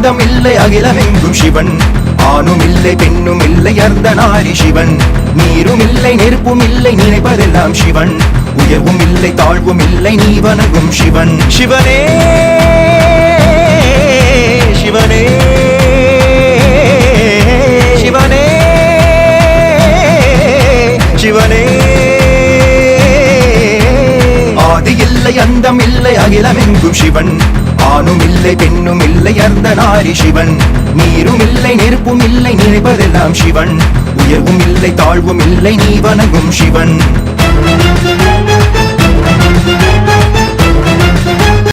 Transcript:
அந்தம் இல்லை அகிலமெங்கும் சிவன். ஆணும் இல்லை பெண்ணும் இல்லை அர்த்தநாரி சிவன். நீரும் இல்லை நெருப்பும் இல்லை நினைப்பதெல்லாம் சிவன். உயர்வும் இல்லை தாழ்வும் இல்லை நீ வணங்கும் சிவன். சிவனே சிவனே சிவனே சிவனே. ஆதி இல்லை அந்தம் இல்லை அகிலமெங்கும் சிவன். ஆணும் இல்லை பெண்ணும் இல்லை அர்த்தநாரி சிவன். நீரும் இல்லை நெருப்பும் இல்லை நினைப்பதெல்லாம் சிவன். உயர்வும் இல்லை தாழ்வும் இல்லை நீ வணங்கும் சிவன்.